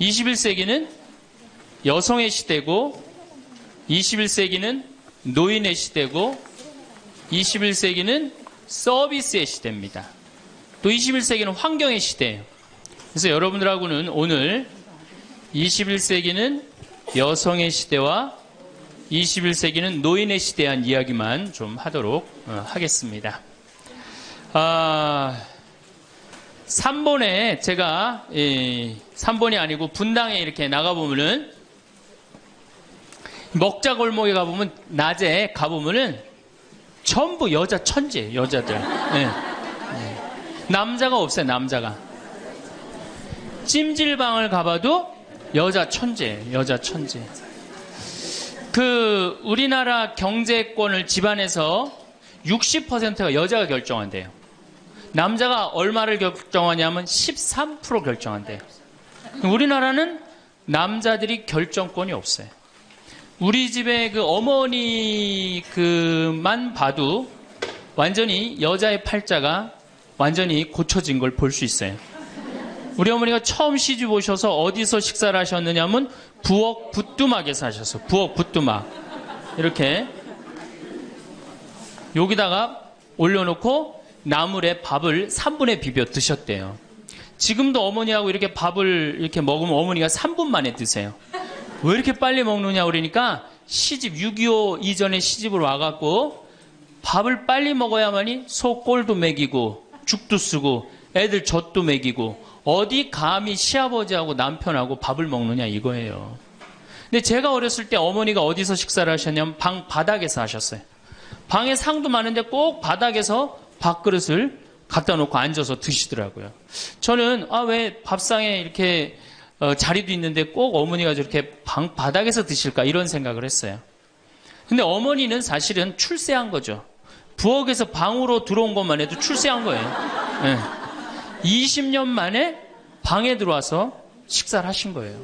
21세기는 여성의 시대고 21세기는 노인의 시대고 21세기는 서비스의 시대입니다. 또 21세기는 환경의 시대예요. 그래서 여러분들하고는 오늘 21세기는 여성의 시대와 21세기는 노인의 시대에 대한 이야기만 좀 하도록 하겠습니다. 3번에 제가 3번이 아니고 분당에 이렇게 나가보면은 먹자골목에 가보면 낮에 가보면은 전부 여자 천지예요. 여자들. 네. 남자가 없어요. 남자가. 찜질방을 가봐도 여자 천지예요. 여자 천지. 우리나라 경제권을 집안에서 60%가 여자가 결정한대요. 남자가 얼마를 결정하냐면 13% 결정한대요. 우리나라는 남자들이 결정권이 없어요. 우리 집에 어머니만 봐도 완전히 여자의 팔자가 완전히 고쳐진 걸 볼 수 있어요. 우리 어머니가 처음 시집 오셔서 어디서 식사를 하셨느냐면 부엌 부뚜막에서 하셨어요. 부엌 부뚜막. 이렇게 여기다가 올려놓고 나물에 밥을 3분에 비벼 드셨대요. 지금도 어머니하고 이렇게 밥을 이렇게 먹으면 어머니가 3분 만에 드세요. 왜 이렇게 빨리 먹느냐 그러니까 6.25 이전에 시집을 와갖고 밥을 빨리 먹어야만이 소 꼴도 먹이고 죽도 쓰고 애들 젖도 먹이고 어디 감히 시아버지하고 남편하고 밥을 먹느냐 이거예요. 근데 제가 어렸을 때 어머니가 어디서 식사를 하셨냐면 방 바닥에서 하셨어요. 방에 상도 많은데 꼭 바닥에서 밥그릇을 갖다 놓고 앉아서 드시더라고요. 저는 왜 밥상에 이렇게 자리도 있는데 꼭 어머니가 저렇게 방 바닥에서 드실까 이런 생각을 했어요. 근데 어머니는 사실은 출세한 거죠. 부엌에서 방으로 들어온 것만 해도 출세한 거예요. 네. 20년 만에 방에 들어와서 식사를 하신 거예요.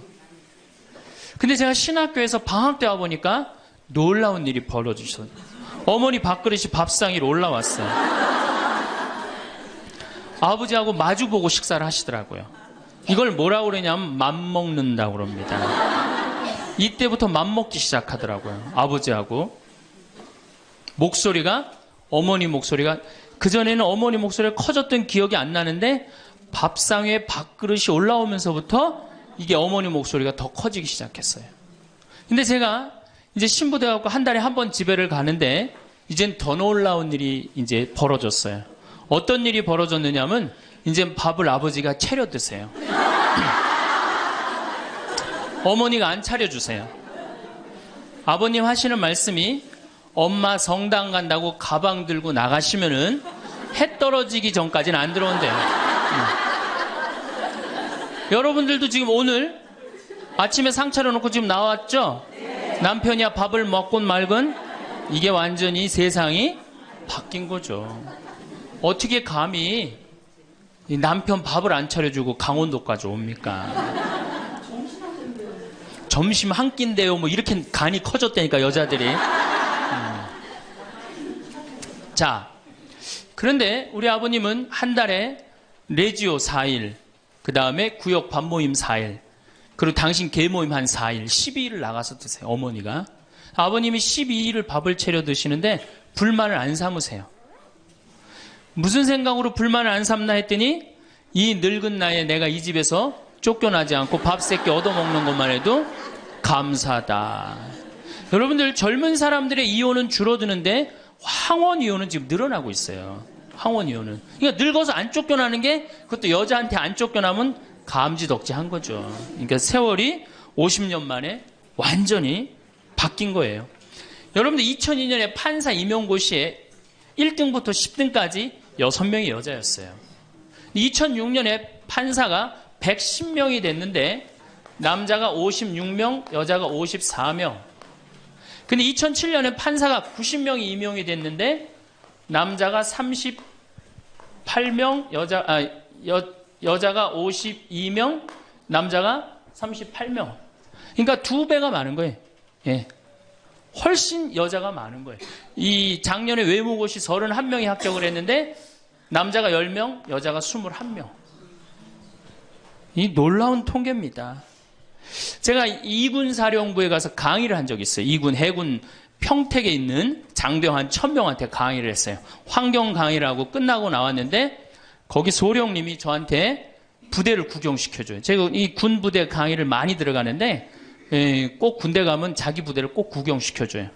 근데 제가 신학교에서 방학 때 와보니까 놀라운 일이 벌어지셨어요. 어머니 밥그릇이 밥상 위로 올라왔어요. 아버지하고 마주보고 식사를 하시더라고요. 이걸 뭐라고 그러냐면 맘먹는다고 그럽니다. 이때부터 맘먹기 시작하더라고요. 아버지하고. 목소리가 어머니 목소리가 그전에는 어머니 목소리가 커졌던 기억이 안 나는데 밥상 위에 밥그릇이 올라오면서부터 이게 어머니 목소리가 더 커지기 시작했어요. 근데 제가 이제 신부돼갖고 한 달에 한 번 집에를 가는데 이젠 더 놀라운 일이 이제 벌어졌어요. 어떤 일이 벌어졌느냐면 이제 밥을 아버지가 차려 드세요. 어머니가 안 차려주세요. 아버님 하시는 말씀이 엄마 성당 간다고 가방 들고 나가시면은 해 떨어지기 전까지는 안 들어온대요. 여러분들도 지금 오늘 아침에 상 차려놓고 지금 나왔죠? 남편이야 밥을 먹곤 말건 이게 완전히 세상이 바뀐 거죠. 어떻게 감히 남편 밥을 안 차려주고 강원도까지 옵니까? 점심 한 끼인데요. 뭐 이렇게 간이 커졌다니까 여자들이. 자, 그런데 우리 아버님은 한 달에 레지오 4일, 그 다음에 구역 밥모임 4일, 그리고 당신 개모임 한 4일, 12일을 나가서 드세요. 어머니가. 아버님이 12일을 밥을 차려 드시는데 불만을 안 삼으세요. 무슨 생각으로 불만을 안 삼나 했더니 이 늙은 나이에 내가 이 집에서 쫓겨나지 않고 밥 세끼 얻어먹는 것만 해도 감사하다. 여러분들 젊은 사람들의 이혼은 줄어드는데 황혼 이혼은 지금 늘어나고 있어요. 황혼 이혼은. 그러니까 늙어서 안 쫓겨나는 게 그것도 여자한테 안 쫓겨나면 감지덕지한 거죠. 그러니까 세월이 50년 만에 완전히 바뀐 거예요. 여러분들 2002년에 판사 임용고시에 1등부터 10등까지 6명이 여자였어요. 2006년에 판사가 110명이 됐는데 남자가 56명, 여자가 54명. 근데 2007년에 판사가 90명이 임용이 됐는데 남자가 38명, 여자가 52명, 남자가 38명. 그러니까 2배가 많은 거예요. 예. 훨씬 여자가 많은 거예요. 이 작년에 외무고시 31명이 합격을 했는데 남자가 10명, 여자가 21명. 이 놀라운 통계입니다. 제가 이군 사령부에 가서 강의를 한 적이 있어요. 이군 해군 평택에 있는 장병 한 1000명한테 강의를 했어요. 환경 강의를 하고 끝나고 나왔는데 거기 소령님이 저한테 부대를 구경시켜줘요. 제가 이 군 부대 강의를 많이 들어가는데 꼭 군대 가면 자기 부대를 꼭 구경시켜줘요.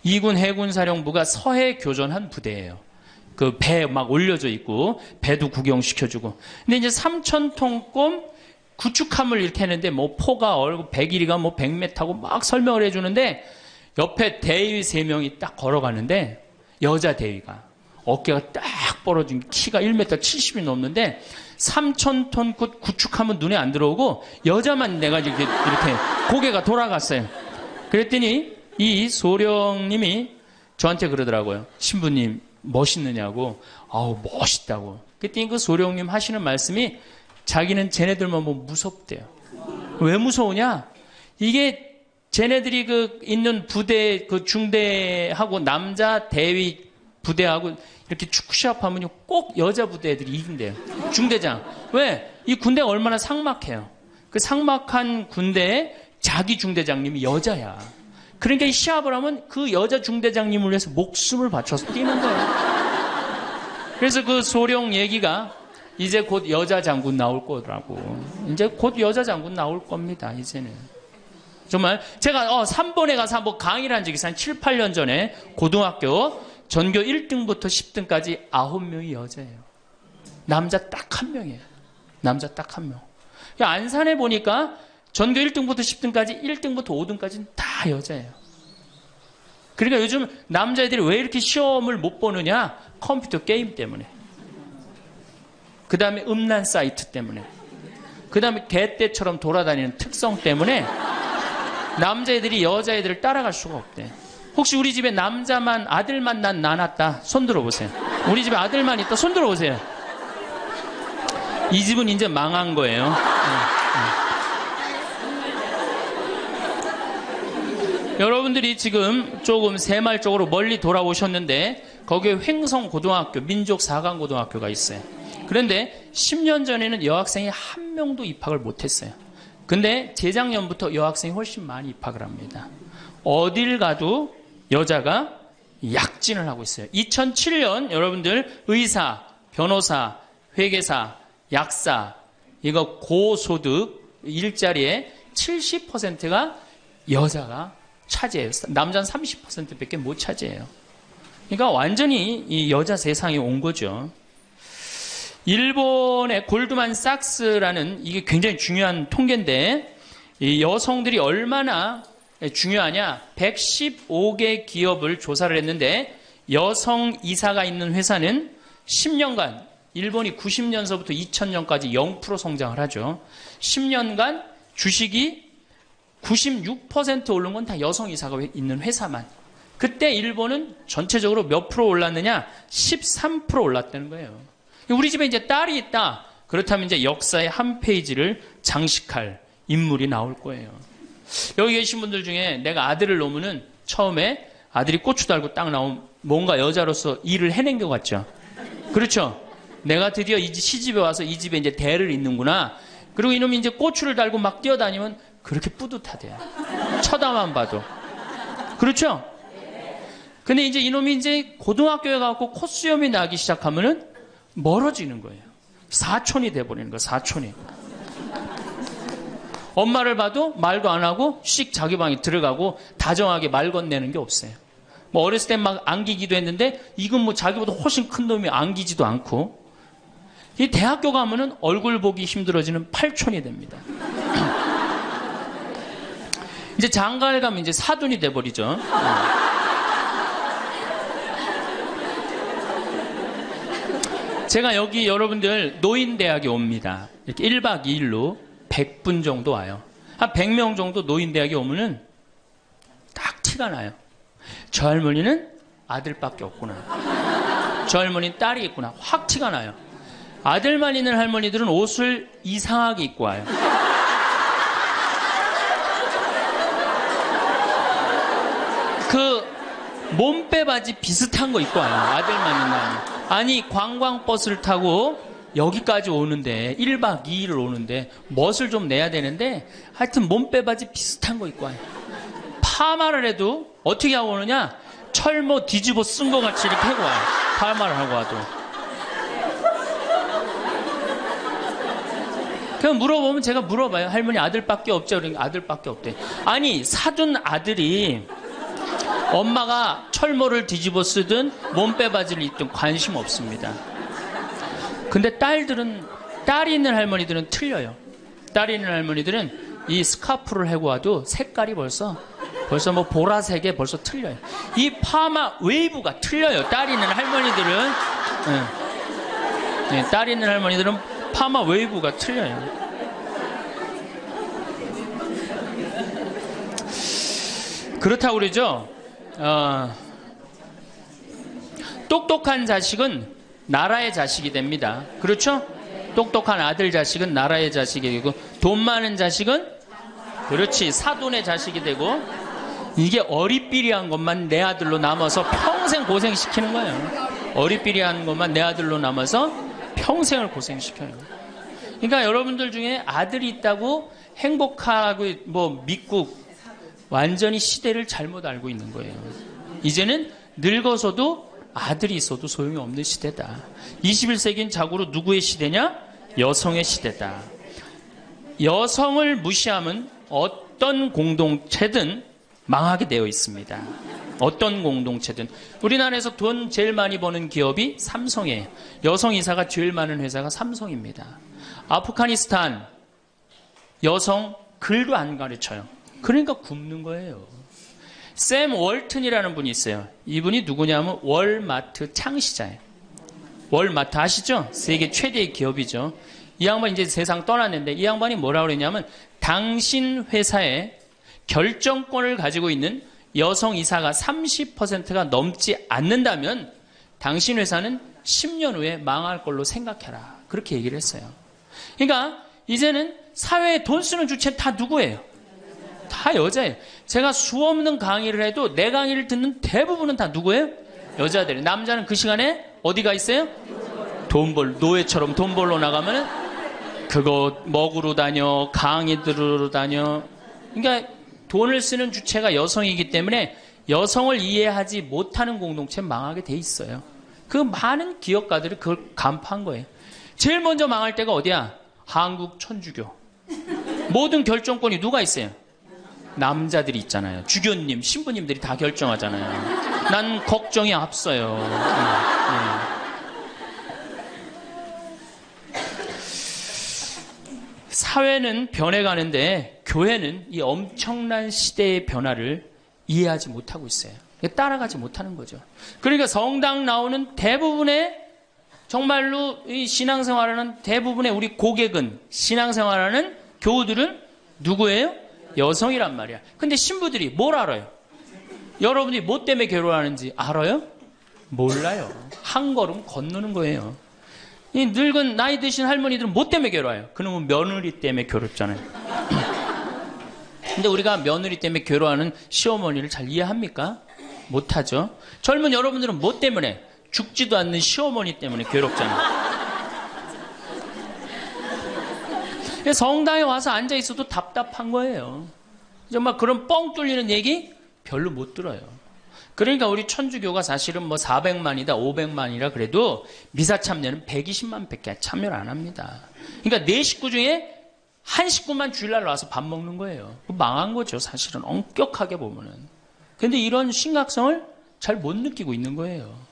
이군 해군 사령부가 서해 교전한 부대예요. 그 배 막 올려져 있고 배도 구경시켜주고. 근데 이제 3000톤급 구축함을 이렇게 했는데 뭐 포가 얼고 100일이가 뭐 100m고 막 설명을 해주는데 옆에 대위 3명이 딱 걸어가는데 여자 대위가 어깨가 딱 벌어진 키가 1m 70이 넘는데 3000톤급 구축함은 눈에 안 들어오고 여자만 내가 이렇게 고개가 돌아갔어요. 그랬더니 이 소령님이 저한테 그러더라고요. 신부님 멋있느냐고. 아우 멋있다고. 그랬더니 그 소령님 하시는 말씀이 자기는 쟤네들만 보면 무섭대요. 왜 무서우냐? 이게 쟤네들이 그 있는 부대 그 중대하고 남자 대위 부대하고 이렇게 축구 시합하면 꼭 여자 부대 애들이 이긴대요. 중대장. 왜? 이 군대가 얼마나 삭막해요. 그 삭막한 군대에 자기 중대장님이 여자야. 그러니까 이 시합을 하면 그 여자 중대장님을 위해서 목숨을 바쳐서 뛰는 거예요. 그래서 그 소령 얘기가 이제 곧 여자 장군 나올 거라고. 이제 곧 여자 장군 나올 겁니다. 이제는. 정말 제가 3번에 가서 한번 강의를 한 적이 있어요. 한 7, 8년 전에 고등학교 전교 1등부터 10등까지 9명이 여자예요. 남자 딱 1명이에요. 남자 딱 1명. 안산에 보니까 전교 1등부터 10등까지 1등부터 5등까지는 다 여자예요. 그러니까 요즘 남자애들이 왜 이렇게 시험을 못 보느냐? 컴퓨터 게임 때문에. 그 다음에 음란 사이트 때문에. 그 다음에 개떼처럼 돌아다니는 특성 때문에 남자애들이 여자애들을 따라갈 수가 없대. 혹시 우리 집에 남자만 아들만 낳았다 손 들어보세요. 우리 집에 아들만 있다 손 들어보세요. 이 집은 이제 망한 거예요. 여러분들이 지금 조금 새말적으로 멀리 돌아오셨는데 거기에 횡성고등학교 민족4강고등학교가 있어요. 그런데 10년 전에는 여학생이 한 명도 입학을 못했어요. 근데 재작년부터 여학생이 훨씬 많이 입학을 합니다. 어딜 가도 여자가 약진을 하고 있어요. 2007년 여러분들 의사, 변호사, 회계사, 약사 이거 고소득 일자리에 70%가 여자가 차지해요. 남자는 30%밖에 못 차지해요. 그러니까 완전히 이 여자 세상이 온 거죠. 일본의 골드만삭스라는 이게 굉장히 중요한 통계인데 이 여성들이 얼마나 중요하냐 115개 기업을 조사를 했는데 여성 이사가 있는 회사는 10년간 일본이 90년서부터 2000년까지 0% 성장을 하죠. 10년간 주식이 96% 오른 건 다 여성 이사가 있는 회사만. 그때 일본은 전체적으로 몇 프로 올랐느냐 13% 올랐다는 거예요. 우리 집에 이제 딸이 있다. 그렇다면 이제 역사의 한 페이지를 장식할 인물이 나올 거예요. 여기 계신 분들 중에 내가 아들을 놓으면은 처음에 아들이 고추 달고 딱 나오면 뭔가 여자로서 일을 해낸 것 같죠. 그렇죠. 내가 드디어 이 시집에 와서 이 집에 이제 대를 잇는구나. 그리고 이놈이 이제 고추를 달고 막 뛰어다니면 그렇게 뿌듯하대요. 쳐다만 봐도. 그렇죠. 근데 이제 이놈이 이제 고등학교에 가고 콧수염이 나기 시작하면은 멀어지는 거예요. 사촌이 돼버리는 거예요. 사촌이. 엄마를 봐도 말도 안 하고 씩 자기 방에 들어가고 다정하게 말 건네는 게 없어요. 뭐 어렸을 땐 막 안기기도 했는데 이건 뭐 자기보다 훨씬 큰 놈이 안기지도 않고 이 대학교 가면은 얼굴 보기 힘들어지는 팔촌이 됩니다. 이제 장가를 가면 이제 사돈이 돼버리죠. 제가 여기 여러분들 노인대학에 옵니다. 이렇게 1박 2일로 100분 정도 와요. 한 100명 정도 노인대학에 오면은 딱 티가 나요. 저 할머니는 아들밖에 없구나. 저 할머니는 딸이 있구나. 확 티가 나요. 아들만 있는 할머니들은 옷을 이상하게 입고 와요. 그 몸빼 바지 비슷한 거 입고 와요. 아들만 있는 할머니. 아니 관광버스를 타고 여기까지 오는데 1박 2일을 오는데 멋을 좀 내야 되는데 하여튼 몸빼바지 비슷한 거 입고 와요. 파마를 해도 어떻게 하고 오느냐? 철모 뒤집어 쓴 거 같이 이렇게 하고 와요. 파마를 하고 와도. 그냥 물어보면 제가 물어봐요. 할머니 아들밖에 없죠? 그러니까 아들밖에 없대. 아니 사둔 아들이 엄마가 철모를 뒤집어 쓰든 몸빼바지를 입든 관심 없습니다. 근데 딸이 있는 할머니들은 틀려요. 딸이 있는 할머니들은 이 스카프를 하고 와도 색깔이 벌써 뭐 보라색에 벌써 틀려요. 이 파마 웨이브가 틀려요. 딸이 있는 할머니들은. 네, 딸이 있는 할머니들은 파마 웨이브가 틀려요. 그렇다고 그러죠. 똑똑한 자식은 나라의 자식이 됩니다. 그렇죠? 똑똑한 아들 자식은 나라의 자식이 되고, 돈 많은 자식은 그렇지 사돈의 자식이 되고, 이게 어리삐리한 것만 내 아들로 남아서 평생 고생시키는 거예요. 어리삐리한 것만 내 아들로 남아서 평생을 고생시켜요. 그러니까 여러분들 중에 아들이 있다고 행복하고 뭐 믿고 완전히 시대를 잘못 알고 있는 거예요. 이제는 늙어서도 아들이 있어도 소용이 없는 시대다. 21세기는 자고로 누구의 시대냐? 여성의 시대다. 여성을 무시하면 어떤 공동체든 망하게 되어 있습니다. 어떤 공동체든. 우리나라에서 돈 제일 많이 버는 기업이 삼성이에요. 여성 이사가 제일 많은 회사가 삼성입니다. 아프가니스탄 여성 글도 안 가르쳐요. 그러니까 굶는 거예요. 샘 월튼이라는 분이 있어요. 이분이 누구냐면 월마트 창시자예요. 월마트 아시죠? 세계 최대의 기업이죠. 이 양반이 이제 세상 떠났는데 이 양반이 뭐라고 그랬냐면 당신 회사에 결정권을 가지고 있는 여성 이사가 30%가 넘지 않는다면 당신 회사는 10년 후에 망할 걸로 생각해라. 그렇게 얘기를 했어요. 그러니까 이제는 사회에 돈 쓰는 주체는 다 누구예요? 다 여자예요. 제가 수없는 강의를 해도 내 강의를 듣는 대부분은 다 누구예요? 여자들이에요. 남자는 그 시간에 어디가 있어요? 노예처럼 돈 벌러 나가면은 그거 먹으러 다녀, 강의 들으러 다녀. 그러니까 돈을 쓰는 주체가 여성이기 때문에 여성을 이해하지 못하는 공동체는 망하게 돼 있어요. 그 많은 기업가들이 그걸 간파한 거예요. 제일 먼저 망할 때가 어디야? 한국 천주교. 모든 결정권이 누가 있어요? 남자들이 있잖아요. 주교님, 신부님들이 다 결정하잖아요. 난 걱정이 앞서요. 사회는 변해가는데 교회는 이 엄청난 시대의 변화를 이해하지 못하고 있어요. 따라가지 못하는 거죠. 그러니까 성당 나오는 대부분의 정말로 이 신앙생활하는 대부분의 우리 고객은 신앙생활하는 교우들은 누구예요? 여성이란 말이야. 근데 신부들이 뭘 알아요? 여러분이 뭐 때문에 괴로워하는지 알아요? 몰라요. 한 걸음 건너는 거예요. 이 늙은 나이 드신 할머니들은 뭐 때문에 괴로워요? 그놈은 며느리 때문에 괴롭잖아요. 근데 우리가 며느리 때문에 괴로워하는 시어머니를 잘 이해합니까? 못하죠. 젊은 여러분들은 뭐 때문에? 죽지도 않는 시어머니 때문에 괴롭잖아요. 성당에 와서 앉아있어도 답답한 거예요. 정말 그런 뻥 뚫리는 얘기 별로 못 들어요. 그러니까 우리 천주교가 사실은 뭐 400만이다 500만이라 그래도 미사 참여는 120만 밖에 참여를 안 합니다. 그러니까 네 식구 중에 한 식구만 주일날 와서 밥 먹는 거예요. 망한 거죠, 사실은. 엄격하게 보면은. 근데 이런 심각성을 잘 못 느끼고 있는 거예요.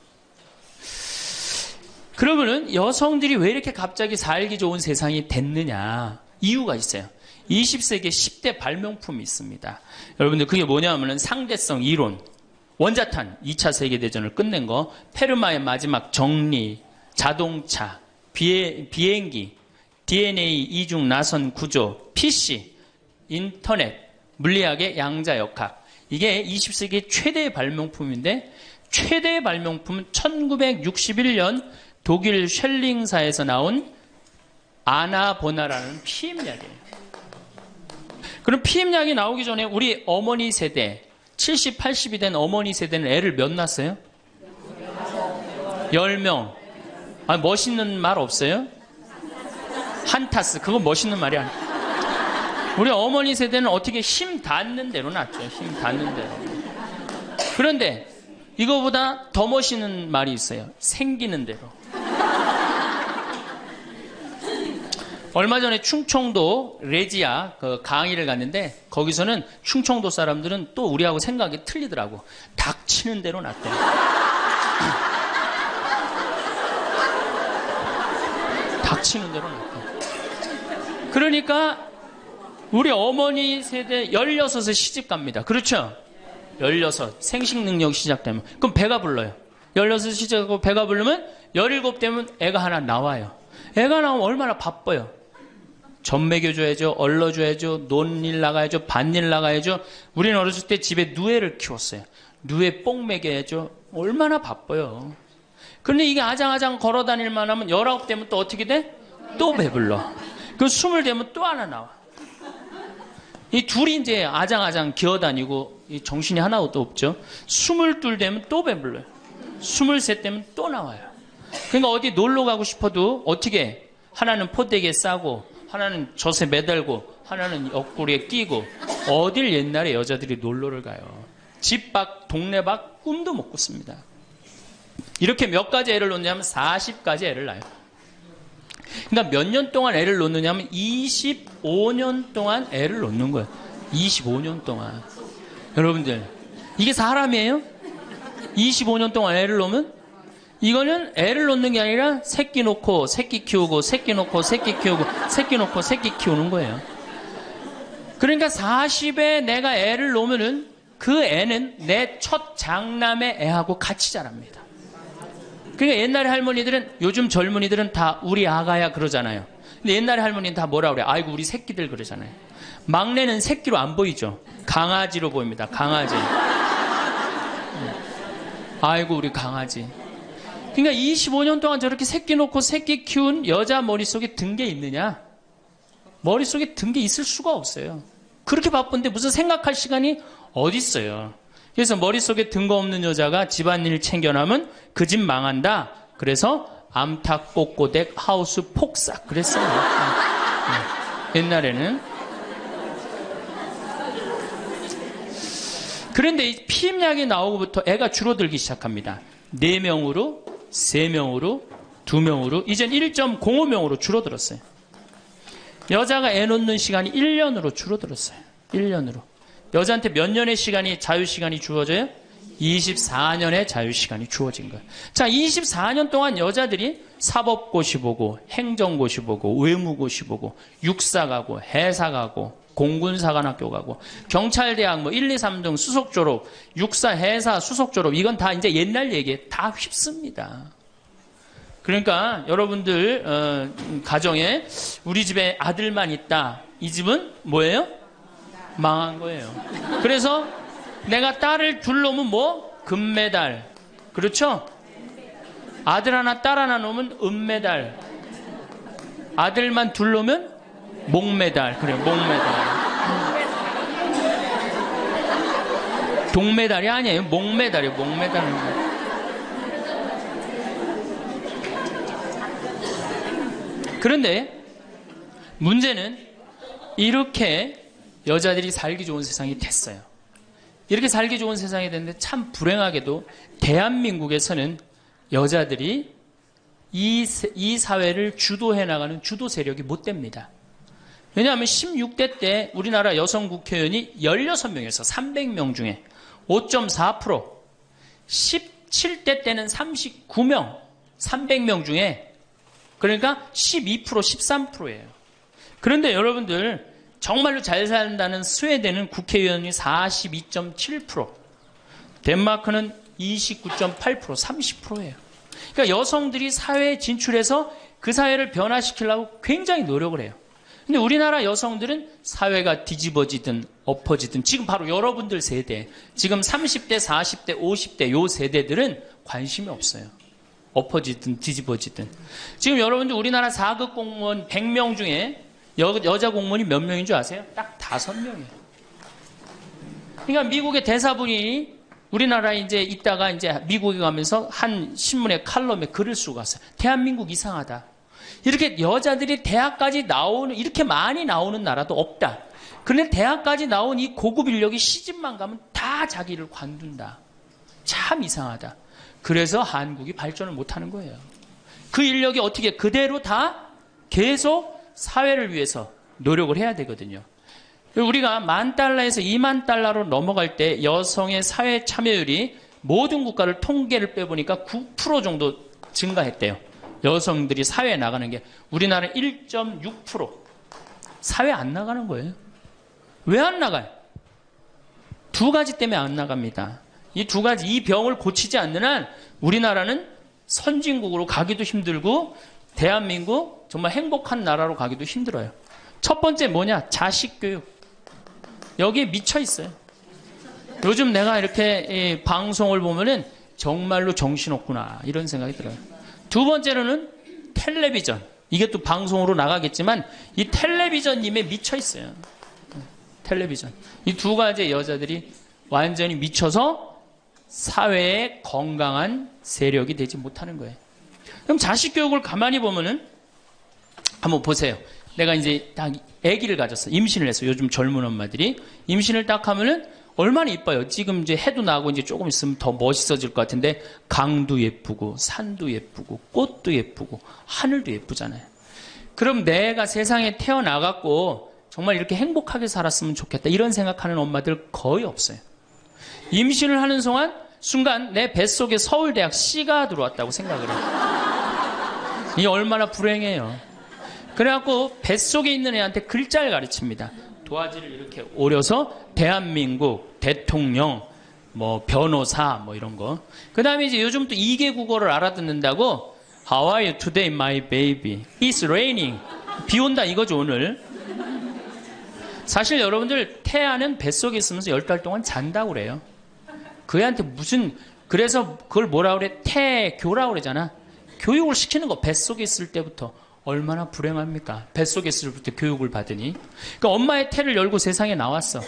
그러면은 여성들이 왜 이렇게 갑자기 살기 좋은 세상이 됐느냐? 이유가 있어요. 20세기에 10대 발명품이 있습니다. 여러분들 그게 뭐냐면은 상대성 이론, 원자탄 2차 세계대전을 끝낸 거, 페르마의 마지막 정리, 자동차, 비행기, DNA 이중 나선 구조, PC, 인터넷, 물리학의 양자역학. 이게 20세기 최대의 발명품인데 최대의 발명품은 1961년 독일 쉘링사에서 나온 아나보나라는 피임약이에요. 그럼 피임약이 나오기 전에 우리 어머니 세대 70, 80이 된 어머니 세대는 애를 몇 낳았어요? 10명. 아, 멋있는 말 없어요? 한타스. 그거 멋있는 말이 아니야. 우리 어머니 세대는 어떻게 힘 닿는 대로 낳죠. 힘 닿는 대로. 그런데 이거보다 더 멋있는 말이 있어요. 생기는 대로. 얼마 전에 충청도 레지아 그 강의를 갔는데 거기서는 충청도 사람들은 또 우리하고 생각이 틀리더라고. 닥치는 대로 낳대. 닥치는 대로 낳대. 그러니까 우리 어머니 세대 16에 시집 갑니다. 그렇죠? 16 생식 능력 시작되면 그럼 배가 불러요. 16 시작하고 배가 부르면 17 되면 애가 하나 나와요. 애가 나오면 얼마나 바빠요. 젖 먹여줘야죠. 얼러줘야죠. 논일 나가야죠. 밭일 나가야죠. 우리는 어렸을 때 집에 누에를 키웠어요. 누에 뽕 먹여야죠. 얼마나 바빠요. 그런데 이게 아장아장 걸어다닐만 하면 19 되면 또 어떻게 돼? 또 배불러. 그 20 되면 또 하나 나와. 이 둘이 이제 아장아장 기어다니고 정신이 하나도 없죠. 22 되면 또 배불러요. 23 되면 또 나와요. 그러니까 어디 놀러 가고 싶어도 어떻게 하나는 포대기에 싸고 하나는 젖에 매달고 하나는 옆구리에 끼고 어딜 옛날에 여자들이 놀러를 가요. 집 밖 동네 밖 꿈도 못 꿨습니다. 이렇게 몇 가지 애를 놓냐면 40가지 애를 낳아요. 그러니까 몇 년 동안 애를 놓느냐면 25년 동안 애를 놓는 거예요. 25년 동안. 여러분들 이게 사람이에요? 25년 동안 애를 놓으면 이거는 애를 놓는 게 아니라 새끼 놓고 새끼 키우고 새끼 놓고 새끼 키우고 새끼 놓고 새끼 키우는 거예요. 그러니까 40에 내가 애를 놓으면은 그 애는 내 첫 장남의 애하고 같이 자랍니다. 그러니까 옛날에 할머니들은 요즘 젊은이들은 다 우리 아가야 그러잖아요. 근데 옛날에 할머니는 다 뭐라 그래? 아이고 우리 새끼들 그러잖아요. 막내는 새끼로 안 보이죠. 강아지로 보입니다. 강아지. 아이고 우리 강아지. 그러니까 25년 동안 저렇게 새끼 놓고 새끼 키운 여자 머릿속에 든 게 있느냐? 머릿속에 든 게 있을 수가 없어요. 그렇게 바쁜데 무슨 생각할 시간이 어디 있어요. 그래서 머릿속에 든 거 없는 여자가 집안일 챙겨나면 그 집 망한다. 그래서 암탉 꼬꼬댁 하우스 폭삭 그랬어요. 옛날에는. 그런데 이 피임약이 나오고부터 애가 줄어들기 시작합니다. 4명으로 3명으로 2명으로 이젠 1.05명으로 줄어들었어요. 여자가 애 놓는 시간이 1년으로 줄어들었어요. 1년으로. 여자한테 몇 년의 시간이 자유시간이 주어져요? 24년의 자유시간이 주어진 거예요. 자, 24년 동안 여자들이 사법고시 보고 행정고시 보고 외무고시 보고 육사 가고 해사 가고 공군사관학교 가고 경찰대학 뭐 1, 2, 3등 수석 졸업 육사 해사 수석 졸업 이건 다 이제 옛날 얘기에 다 휩습니다. 그러니까 여러분들 가정에 우리 집에 아들만 있다. 이 집은 뭐예요? 망한 거예요. 그래서 내가 딸을 둘 놓으면 뭐? 금메달. 그렇죠? 아들 하나 딸 하나 놓으면 은메달. 아들만 둘 놓으면 목메달. 그래 목메달. 동메달이 아니에요. 목메달이에요. 목메달은. 그런데 문제는 이렇게 여자들이 살기 좋은 세상이 됐어요. 이렇게 살기 좋은 세상이 됐는데 참 불행하게도 대한민국에서는 여자들이 이 사회를 주도해 나가는 주도 세력이 못 됩니다. 왜냐하면 16대 때 우리나라 여성 국회의원이 16명에서 300명 중에 5.4%, 17대 때는 39명, 300명 중에 그러니까 12%, 13%예요. 그런데 여러분들 정말로 잘 산다는 스웨덴은 국회의원이 42.7%, 덴마크는 29.8%, 30%예요. 그러니까 여성들이 사회에 진출해서 그 사회를 변화시키려고 굉장히 노력을 해요. 근데 우리나라 여성들은 사회가 뒤집어지든 엎어지든 지금 바로 여러분들 세대, 지금 30대, 40대, 50대 요 세대들은 관심이 없어요. 엎어지든 뒤집어지든. 지금 여러분들 우리나라 4급 공무원 100명 중에 여자 공무원이 몇 명인 줄 아세요? 딱 5명이에요. 그러니까 미국의 대사분이 우리나라에 이제 있다가 이제 미국에 가면서 한 신문의 칼럼에 글을 쓰고 갔어요. 대한민국 이상하다. 이렇게 여자들이 대학까지 나오는, 이렇게 많이 나오는 나라도 없다. 그런데 대학까지 나온 이 고급 인력이 시집만 가면 다 자기를 관둔다. 참 이상하다. 그래서 한국이 발전을 못하는 거예요. 그 인력이 어떻게 그대로 다 계속 사회를 위해서 노력을 해야 되거든요. 우리가 $10,000에서 $20,000로 넘어갈 때 여성의 사회 참여율이 모든 국가를 통계를 빼보니까 9% 정도 증가했대요. 여성들이 사회에 나가는 게. 우리나라는 1.6%. 사회 안 나가는 거예요. 왜 안 나가요? 두 가지 때문에 안 나갑니다. 이 두 가지, 이 병을 고치지 않는 한 우리나라는 선진국으로 가기도 힘들고 대한민국 정말 행복한 나라로 가기도 힘들어요. 첫 번째 뭐냐? 자식 교육. 여기에 미쳐 있어요. 요즘 내가 이렇게 방송을 보면은 정말로 정신없구나 이런 생각이 들어요. 두 번째로는 텔레비전. 이게 또 방송으로 나가겠지만 이 텔레비전님에 미쳐 있어요. 텔레비전. 이 두 가지 여자들이 완전히 미쳐서 사회에 건강한 세력이 되지 못하는 거예요. 그럼 자식 교육을 가만히 보면은 한번 보세요. 내가 이제 딱 아기를 가졌어. 임신을 했어. 요즘 젊은 엄마들이 임신을 딱 하면은 얼마나 이뻐요. 지금 이제 해도 나고 이제 조금 있으면 더 멋있어질 것 같은데 강도 예쁘고 산도 예쁘고 꽃도 예쁘고 하늘도 예쁘잖아요. 그럼 내가 세상에 태어나갖고 정말 이렇게 행복하게 살았으면 좋겠다 이런 생각하는 엄마들 거의 없어요. 임신을 하는 순간 내 뱃속에 서울대학 C가 들어왔다고 생각을 해요. 이게 얼마나 불행해요. 그래갖고 뱃속에 있는 애한테 글자를 가르칩니다. 도화지를 이렇게 오려서 대한민국, 대통령, 뭐 변호사 뭐 이런 거. 그 다음에 이제 요즘 또 2개 국어를 알아듣는다고 How are you today, my baby? It's raining. 비 온다 이거죠 오늘. 사실 여러분들 태아는 뱃속에 있으면서 10달 동안 잔다고 그래요. 그 애한테 그래서 그걸 뭐라 그래? 태교라고 그러잖아. 교육을 시키는 거 뱃속에 있을 때부터. 얼마나 불행합니까? 뱃속에 있을 때부터 교육을 받으니. 그러니까 엄마의 태를 열고 세상에 나왔어.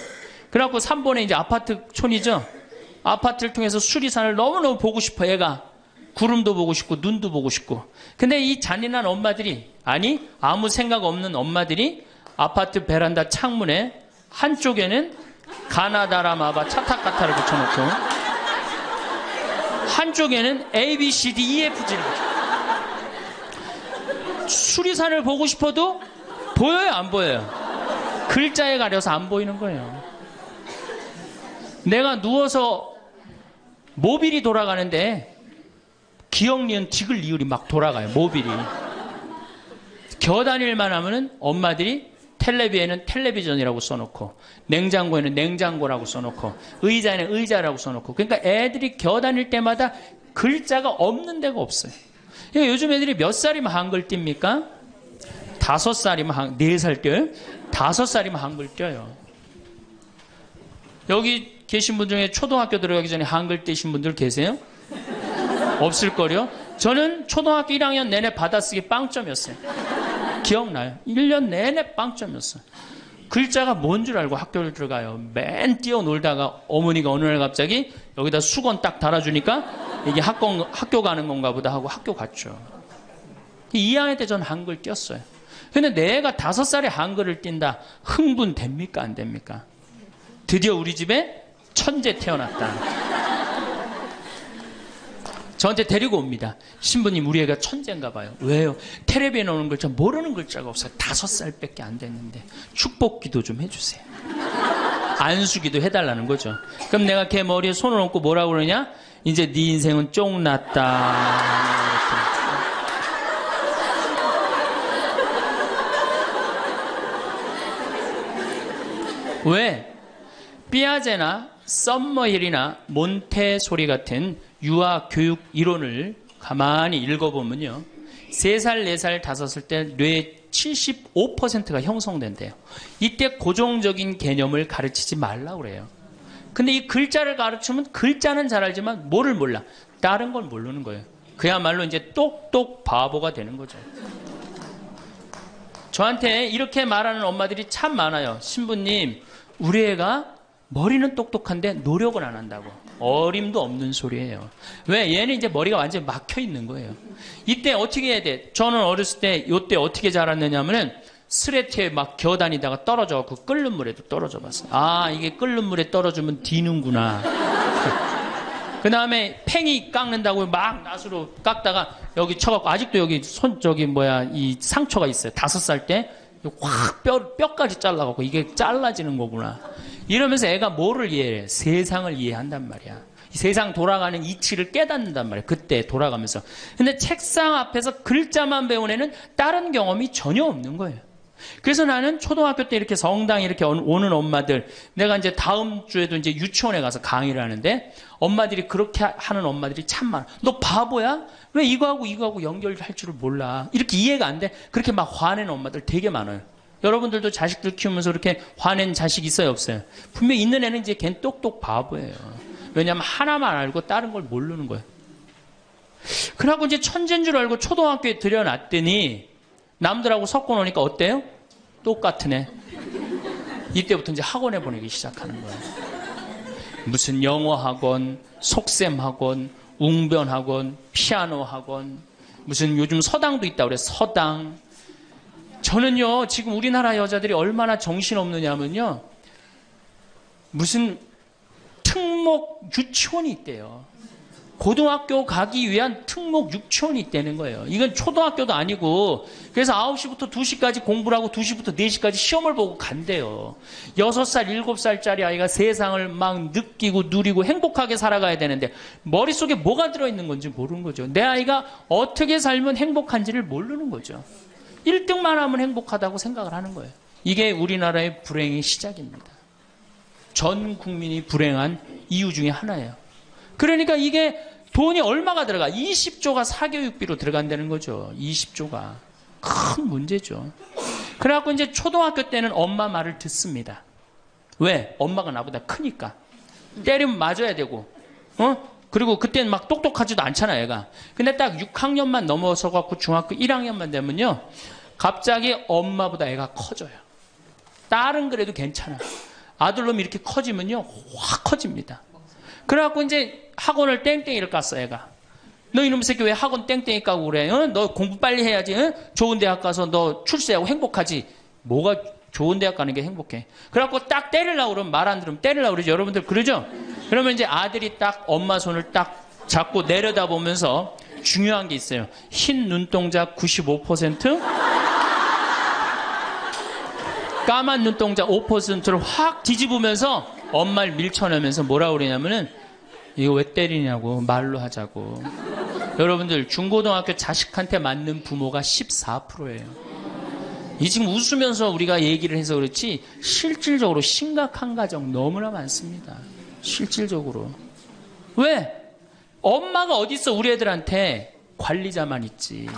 그래갖고 3번에 이제 아파트촌이죠. 아파트를 통해서 수리산을 너무너무 보고 싶어 얘가. 구름도 보고 싶고 눈도 보고 싶고. 근데 이 잔인한 엄마들이 아무 생각 없는 엄마들이 아파트 베란다 창문에 한쪽에는 가나다라마바 차타카타를 붙여놓고 한쪽에는 A, B, C, D, E, F, G를 붙여놓고 수리산을 보고 싶어도 보여요 안 보여요? 글자에 가려서 안 보이는 거예요. 내가 누워서 모빌이 돌아가는데 기역 니은 디귿 리을이 막 돌아가요. 모빌이 겨다닐만 하면은 엄마들이 텔레비에는 텔레비전이라고 써놓고 냉장고에는 냉장고라고 써놓고 의자에는 의자라고 써놓고. 그러니까 애들이 겨다닐 때마다 글자가 없는 데가 없어요. 그러니까 요즘 애들이 몇 살이면 한글 띱니까? 5살이면 4살 띄어요? 5살이면 한글 띄어요. 여기 계신 분 중에 초등학교 들어가기 전에 한글 띄신 분들 계세요? 없을걸요? 저는 초등학교 1학년 내내 받아쓰기 빵점이었어요. 기억나요? 1년 내내 빵점이었어요. 글자가 뭔 줄 알고 학교를 들어가요. 맨 뛰어놀다가 어머니가 어느 날 갑자기 여기다 수건 딱 달아주니까 이게 학교 가는 건가 보다 하고 학교 갔죠. 2학년 때 전 한글 띄었어요. 근데 내가 5살에 한글을 띈다. 흥분됩니까? 안 됩니까? 드디어 우리 집에 천재 태어났다. 저한테 데리고 옵니다. 신부님 우리 애가 천재인가 봐요. 왜요? 텔레비에 나오는 글자 모르는 글자가 없어요. 5살밖에 안 됐는데 축복기도 좀 해주세요. 안수기도 해달라는 거죠. 그럼 내가 걔 머리에 손을 얹고 뭐라고 그러냐? 이제 네 인생은 쫑났다. 왜? 삐아제나 썸머힐이나 몬테소리 같은 유아 교육 이론을 가만히 읽어보면요. 3살, 4살, 5살 때 뇌 75%가 형성된대요. 이때 고정적인 개념을 가르치지 말라고 그래요. 근데 이 글자를 가르치면 글자는 잘 알지만 뭐를 몰라. 다른 걸 모르는 거예요. 그야말로 이제 똑똑 바보가 되는 거죠. 저한테 이렇게 말하는 엄마들이 참 많아요. 신부님, 우리 애가 머리는 똑똑한데 노력을 안 한다고. 어림도 없는 소리예요. 왜? 얘는 이제 머리가 완전히 막혀 있는 거예요. 이때 어떻게 해야 돼? 저는 어렸을 때 요때 어떻게 자랐느냐면은 스레트에 막 기어다니다가 떨어져갖고 끓는 물에도 떨어져 봤어요. 아, 이게 끓는 물에 떨어지면 디는구나. 그 다음에 팽이 깎는다고 막 낫으로 깎다가 여기 쳐갖고 아직도 여기 이 상처가 있어요. 5살 때 확 뼈까지 잘라갖고 이게 잘라지는 거구나. 이러면서 애가 뭐를 이해해? 세상을 이해한단 말이야. 세상 돌아가는 이치를 깨닫는단 말이야. 그때 돌아가면서. 근데 책상 앞에서 글자만 배운 애는 다른 경험이 전혀 없는 거예요. 그래서 나는 초등학교 때 이렇게 성당에 이렇게 오는 엄마들, 내가 이제 다음 주에도 이제 유치원에 가서 강의를 하는데 엄마들이 그렇게 하는 엄마들이 참 많아. 너 바보야? 왜 이거하고 연결할 줄을 몰라? 이렇게 이해가 안 돼? 그렇게 막 화내는 엄마들 되게 많아요. 여러분들도 자식들 키우면서 이렇게 화낸 자식 있어요, 없어요? 분명히 있는 애는 이제 걔는 똑똑 바보예요. 왜냐하면 하나만 알고 다른 걸 모르는 거예요. 그러고 이제 천재인 줄 알고 초등학교에 들여놨더니 남들하고 섞어 놓으니까 어때요? 똑같은 애. 이때부터 이제 학원에 보내기 시작하는 거예요. 무슨 영어 학원, 속셈 학원, 웅변 학원, 피아노 학원, 무슨 요즘 서당도 있다고 그래요. 서당. 저는요, 지금 우리나라 여자들이 얼마나 정신없느냐면요, 무슨 특목 유치원이 있대요. 고등학교 가기 위한 특목 유치원이 있다는 거예요. 이건 초등학교도 아니고, 그래서 9시부터 2시까지 공부를 하고 2시부터 4시까지 시험을 보고 간대요. 6살, 7살짜리 아이가 세상을 막 느끼고 누리고 행복하게 살아가야 되는데 머릿속에 뭐가 들어있는 건지 모르는 거죠. 내 아이가 어떻게 살면 행복한지를 모르는 거죠. 1등만 하면 행복하다고 생각을 하는 거예요. 이게 우리나라의 불행의 시작입니다. 전 국민이 불행한 이유 중에 하나예요. 그러니까 이게 돈이 얼마가 들어가? 20조가 사교육비로 들어간다는 거죠. 20조가. 큰 문제죠. 그래갖고 이제 초등학교 때는 엄마 말을 듣습니다. 왜? 엄마가 나보다 크니까. 때리면 맞아야 되고, 그리고 그때는 막 똑똑하지도 않잖아, 얘가. 근데 딱 6학년만 넘어서갖고 중학교 1학년만 되면요, 갑자기 엄마보다 애가 커져요. 딸은 그래도 괜찮아. 아들놈이 이렇게 커지면요, 확 커집니다. 그래갖고 이제 학원을 땡땡이를 깠어, 애가. 너 이놈의 새끼 왜 학원 땡땡이 까고 그래? 너 공부 빨리 해야지. 좋은 대학 가서 너 출세하고 행복하지. 뭐가 좋은 대학 가는 게 행복해. 그래갖고 딱 때리려고 그러면 말 안 들으면 때리려고 그러죠. 여러분들 그러죠? 그러면 이제 아들이 딱 엄마 손을 딱 잡고 내려다보면서 중요한 게 있어요. 흰 눈동자 95%, 까만 눈동자 5%를 확 뒤집으면서 엄마를 밀쳐내면서 뭐라고 그러냐면은 이거 왜 때리냐고 말로 하자고. 여러분들 중고등학교 자식한테 맞는 부모가 14%예요. 이 지금 웃으면서 우리가 얘기를 해서 그렇지 실질적으로 심각한 가정 너무나 많습니다. 실질적으로. 왜? 엄마가 어디 있어? 우리 애들한테 관리자만 있지.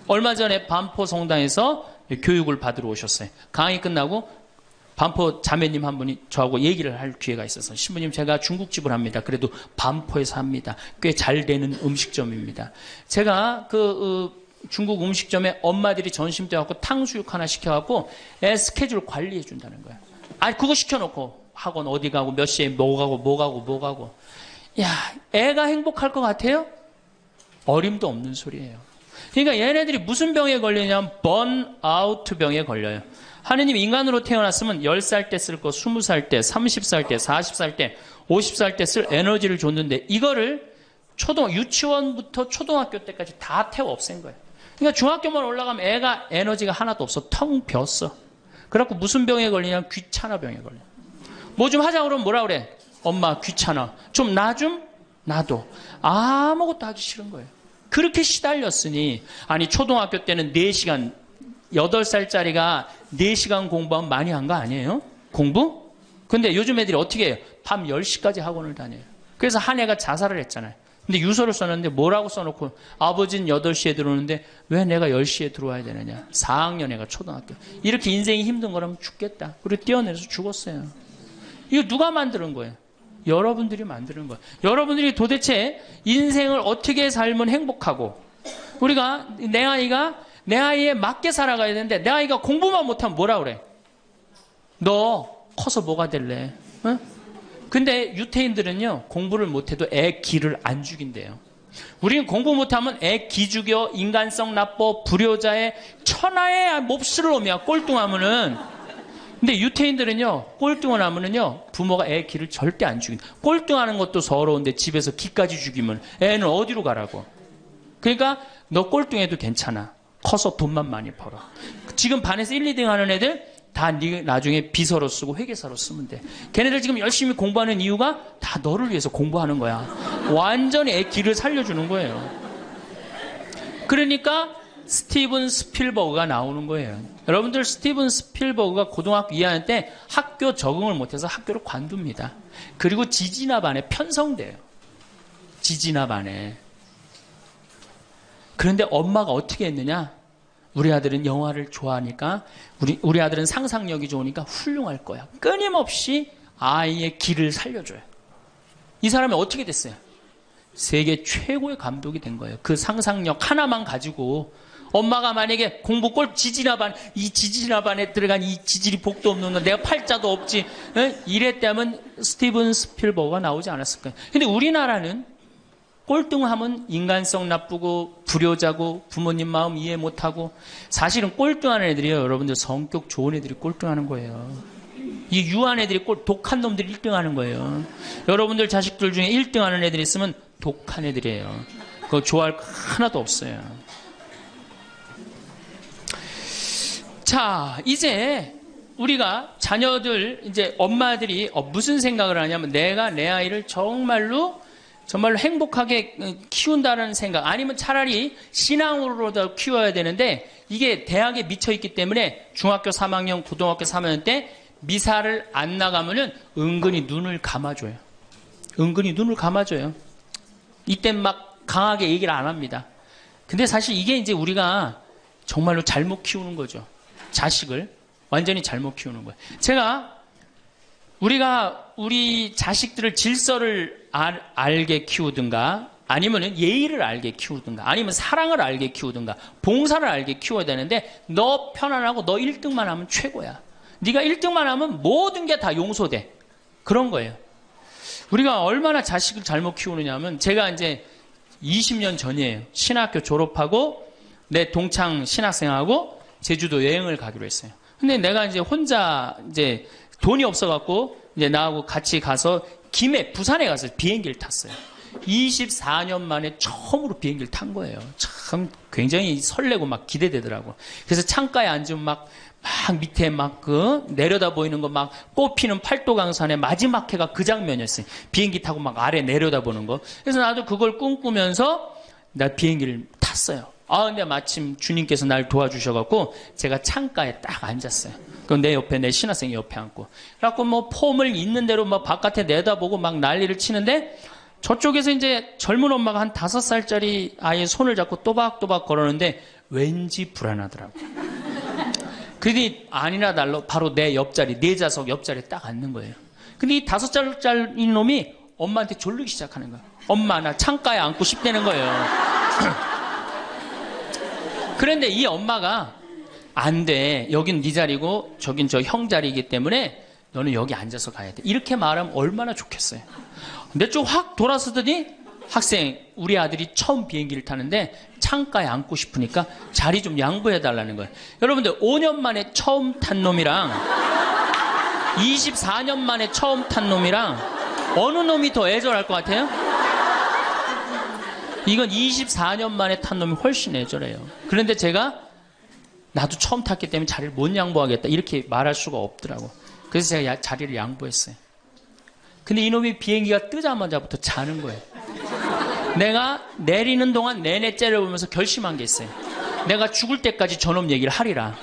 얼마 전에 반포 성당에서 교육을 받으러 오셨어요. 강의 끝나고 반포 자매님 한 분이 저하고 얘기를 할 기회가 있어서, 신부님 제가 중국집을 합니다. 그래도 반포에서 합니다. 꽤 잘 되는 음식점입니다. 제가 중국 음식점에 엄마들이 점심 때 갖고 탕수육 하나 시켜갖고 애 스케줄 관리해 준다는 거야. 아니 그거 시켜놓고 학원 어디 가고 몇 시에 뭐 가고. 야, 애가 행복할 것 같아요? 어림도 없는 소리예요. 그러니까 얘네들이 무슨 병에 걸리냐면 번아웃 병에 걸려요. 하느님 인간으로 태어났으면 10살 때 쓸 거 20살 때, 30살 때, 40살 때, 50살 때 쓸 에너지를 줬는데 이거를 유치원부터 초등학교 때까지 다 태워 없앤 거예요. 그러니까 중학교만 올라가면 애가 에너지가 하나도 없어. 텅 비었어. 그래갖고 무슨 병에 걸리냐면 귀찮아 병에 걸려. 뭐 좀 하자 그러면 뭐라 그래? 엄마 귀찮아. 좀 나 좀? 나도. 아무것도 하기 싫은 거예요. 그렇게 시달렸으니, 아니 초등학교 때는 4시간, 8살짜리가 4시간 공부하면 많이 한 거 아니에요? 공부? 근데 요즘 애들이 어떻게 해요? 밤 10시까지 학원을 다녀요. 그래서 한 애가 자살을 했잖아요. 근데 유서를 써놨는데 뭐라고 써놓고, 아버지는 8시에 들어오는데 왜 내가 10시에 들어와야 되느냐. 4학년 애가 초등학교. 이렇게 인생이 힘든 거라면 죽겠다. 그리고 뛰어내려서 죽었어요. 이거 누가 만드는 거예요? 여러분들이 만드는 거예요. 여러분들이 도대체 인생을 어떻게 살면 행복하고, 우리가 내 아이에 맞게 살아가야 되는데 내 아이가 공부만 못하면 뭐라 그래? 너 커서 뭐가 될래? 응? 근데 유태인들은요, 공부를 못해도 애 기를 안 죽인대요. 우리는 공부 못하면 애 기죽여, 인간성 나빠, 불효자의 천하의 몹쓸 놈이야, 꼴뚱하면은. 근데 유태인들은요, 꼴뚱을 하면은요, 부모가 애 기를 절대 안 죽인다. 꼴뚱하는 것도 서러운데 집에서 기까지 죽이면 애는 어디로 가라고. 그러니까 너 꼴뚱해도 괜찮아. 커서 돈만 많이 벌어. 지금 반에서 1, 2등 하는 애들 다 나중에 비서로 쓰고 회계사로 쓰면 돼. 걔네들 지금 열심히 공부하는 이유가 다 너를 위해서 공부하는 거야. 완전히 애 기를 살려주는 거예요. 그러니까 스티븐 스필버그가 나오는 거예요. 여러분들, 스티븐 스필버그가 고등학교 2학년 때 학교 적응을 못해서 학교를 관둡니다. 그리고 지지나 반에 편성돼요. 지지나 반에. 그런데 엄마가 어떻게 했느냐? 우리 아들은 영화를 좋아하니까, 우리 아들은 상상력이 좋으니까 훌륭할 거야. 끊임없이 아이의 기를 살려줘요. 이 사람이 어떻게 됐어요? 세계 최고의 감독이 된 거예요. 그 상상력 하나만 가지고. 엄마가 만약에 공부 꼴 지지나반, 이 지지나반에 들어간 이 지질이 복도 없는 건 내가 팔자도 없지, 이랬다면 스티븐 스필버그가 나오지 않았을 거예요. 근데 우리나라는 꼴등하면 인간성 나쁘고 불효자고 부모님 마음 이해 못하고, 사실은 꼴등하는 애들이요, 여러분들 성격 좋은 애들이 꼴등하는 거예요. 이 유한 애들이 독한 놈들이 1등하는 거예요. 여러분들 자식들 중에 1등하는 애들이 있으면 독한 애들이에요. 그거 좋아할 거 하나도 없어요. 자, 이제 우리가 자녀들, 이제 엄마들이 무슨 생각을 하냐면, 내가 내 아이를 정말로 행복하게 키운다는 생각, 아니면 차라리 신앙으로도 키워야 되는데, 이게 대학에 미쳐있기 때문에 중학교 3학년, 고등학교 3학년 때 미사를 안 나가면은 은근히 눈을 감아줘요. 은근히 눈을 감아줘요. 이땐 막 강하게 얘기를 안 합니다. 근데 사실 이게 이제 우리가 정말로 잘못 키우는 거죠. 자식을 완전히 잘못 키우는 거예요. 우리가 우리 자식들을 질서를 알게 키우든가, 아니면 예의를 알게 키우든가, 아니면 사랑을 알게 키우든가, 봉사를 알게 키워야 되는데, 너 편안하고 너 1등만 하면 최고야. 네가 1등만 하면 모든 게 다 용서돼. 그런 거예요. 우리가 얼마나 자식을 잘못 키우느냐 하면, 제가 이제 20년 전이에요. 신학교 졸업하고 내 동창 신학생하고 제주도 여행을 가기로 했어요. 근데 내가 이제 혼자 이제 돈이 없어갖고 이제 나하고 같이 가서 부산에 가서 비행기를 탔어요. 24년 만에 처음으로 비행기를 탄 거예요. 참 굉장히 설레고 막 기대되더라고. 그래서 창가에 앉으면 막 밑에 내려다 보이는 거 막 꽃피는 팔도강산의 마지막 해가 그 장면이었어요. 비행기 타고 막 아래 내려다 보는 거. 그래서 나도 그걸 꿈꾸면서 나 비행기를 탔어요. 근데 마침 주님께서 날 도와주셔갖고 제가 창가에 딱 앉았어요. 그럼 내 옆에 내 신학생이 옆에 앉고. 그래갖고 폼을 있는 대로 바깥에 내다보고 막 난리를 치는데, 저쪽에서 이제 젊은 엄마가 한 5살짜리 아이의 손을 잡고 또박또박 걸었는데 왠지 불안하더라고. 그러더니 아니나 달러 바로 내 옆자리, 내 좌석 옆자리에 딱 앉는 거예요. 근데 이 5살짜리 놈이 엄마한테 졸리기 시작하는 거야. 엄마, 나 창가에 앉고 싶다는 거예요. 그런데 이 엄마가 안 돼. 여긴 네 자리고 저긴 저 형 자리이기 때문에 너는 여기 앉아서 가야 돼. 이렇게 말하면 얼마나 좋겠어요. 내 쪽 확 돌아서더니, 학생, 우리 아들이 처음 비행기를 타는데 창가에 앉고 싶으니까 자리 좀 양보해달라는 거예요. 여러분들, 5년 만에 처음 탄 놈이랑 24년 만에 처음 탄 놈이랑 어느 놈이 더 애절할 것 같아요? 이건 24년 만에 탄 놈이 훨씬 애절해요. 그런데 제가 나도 처음 탔기 때문에 자리를 못 양보하겠다 이렇게 말할 수가 없더라고. 그래서 제가 자리를 양보했어요. 근데 이놈이 비행기가 뜨자마자부터 자는 거예요. 내가 내리는 동안 내내 째려보면서 결심한 게 있어요. 내가 죽을 때까지 저놈 얘기를 하리라.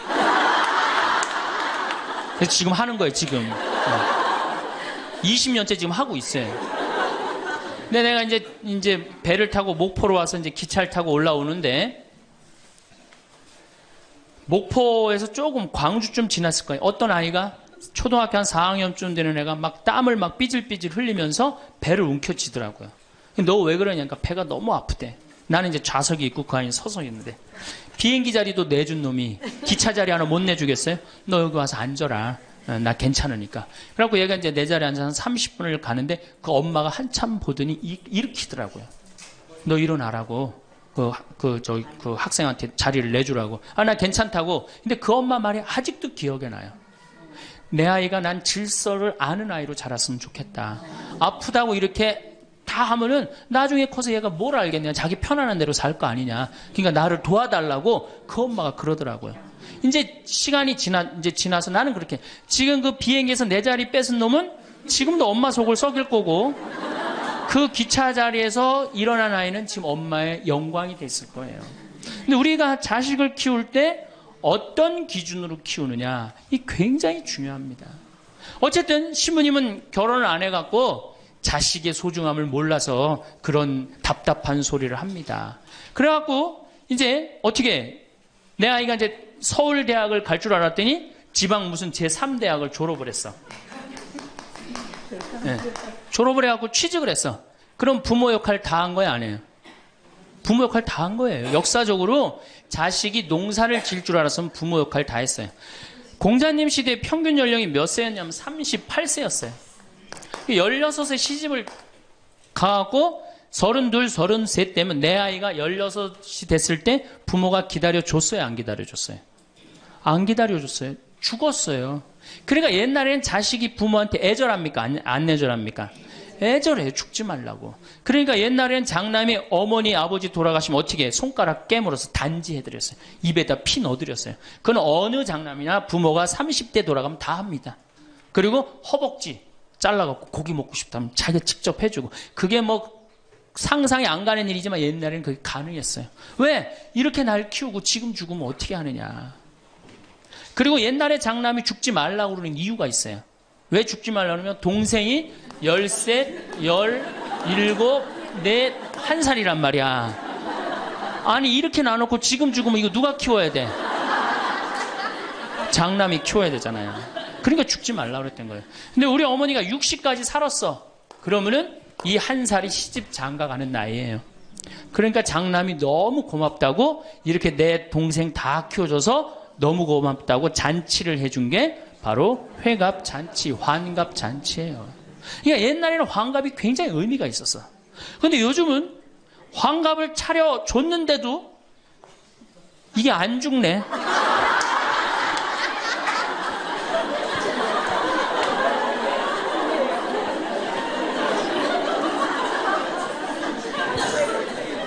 그래서 지금 하는 거예요, 지금. 20년째 지금 하고 있어요. 근데 내가 이제 배를 타고 목포로 와서 이제 기차를 타고 올라오는데, 목포에서 조금 광주쯤 지났을 거예요. 어떤 아이가 초등학교 한 4학년쯤 되는 애가 막 땀을 막 삐질삐질 흘리면서 배를 움켜쥐더라고요. 너 왜 그러냐니까 배가 너무 아프대. 나는 이제 좌석이 있고 그 안에 서서 있는데, 비행기 자리도 내준 놈이 기차 자리 하나 못 내주겠어요? 너 여기 와서 앉아라. 나 괜찮으니까. 그래갖고 얘가 이제 내 자리에 앉아서 30분을 가는데 그 엄마가 한참 보더니 일으키더라고요. 너 일어나라고. 그 학생한테 자리를 내주라고. 나 괜찮다고. 근데 그 엄마 말이 아직도 기억에 나요. 내 아이가 난 질서를 아는 아이로 자랐으면 좋겠다. 아프다고 이렇게 다 하면은 나중에 커서 얘가 뭘 알겠냐. 자기 편안한 대로 살 거 아니냐. 그러니까 나를 도와달라고 그 엄마가 그러더라고요. 이제 시간이 지나서 나는 그렇게 지금 그 비행기에서 내 자리 뺏은 놈은 지금도 엄마 속을 썩일 거고 그 기차 자리에서 일어난 아이는 지금 엄마의 영광이 됐을 거예요. 근데 우리가 자식을 키울 때 어떤 기준으로 키우느냐, 이 굉장히 중요합니다. 어쨌든 신부님은 결혼을 안 해갖고 자식의 소중함을 몰라서 그런 답답한 소리를 합니다. 그래갖고 이제 어떻게 내 아이가 이제 서울대학을 갈 줄 알았더니 지방 무슨 제3대학을 졸업을 했어. 네. 졸업을 해갖고 취직을 했어. 그럼 부모 역할 다 한 거야, 안 해요? 부모 역할 다 한 거예요. 역사적으로 자식이 농사를 지을 줄 알았으면 부모 역할 다 했어요. 공자님 시대 평균 연령이 몇 세였냐면 38세였어요. 16에 시집을 가갖고 32, 33 때면 내 아이가 16이 됐을 때 부모가 기다려줬어요? 안 기다려줬어요? 안 기다려줬어요. 죽었어요. 그러니까 옛날에는 자식이 부모한테 애절합니까? 안 애절합니까? 애절해요. 죽지 말라고. 그러니까 옛날엔 장남이 어머니, 아버지 돌아가시면 어떻게 해? 손가락 깨물어서 단지해드렸어요. 입에다 피 넣어드렸어요. 그건 어느 장남이나 부모가 30대 돌아가면 다 합니다. 그리고 허벅지 잘라갖고 고기 먹고 싶다면 자기가 직접 해주고. 그게 뭐 상상이 안 가는 일이지만 옛날에는 그게 가능했어요. 왜? 이렇게 날 키우고 지금 죽으면 어떻게 하느냐. 그리고 옛날에 장남이 죽지 말라고 그러는 이유가 있어요. 왜 죽지 말라고 하면 동생이 13, 17, 4, 1살이란 말이야. 아니 이렇게 나눠놓고 지금 죽으면 이거 누가 키워야 돼? 장남이 키워야 되잖아요. 그러니까 죽지 말라고 그랬던 거예요. 근데 우리 어머니가 60까지 살았어. 그러면은 이 1살이 시집 장가가는 나이예요. 그러니까 장남이 너무 고맙다고 이렇게 내 동생 다 키워줘서 너무 고맙다고 잔치를 해준 게 바로 회갑잔치, 환갑잔치예요. 그러니까 옛날에는 환갑이 굉장히 의미가 있었어. 그런데 요즘은 환갑을 차려줬는데도 이게 안 죽네.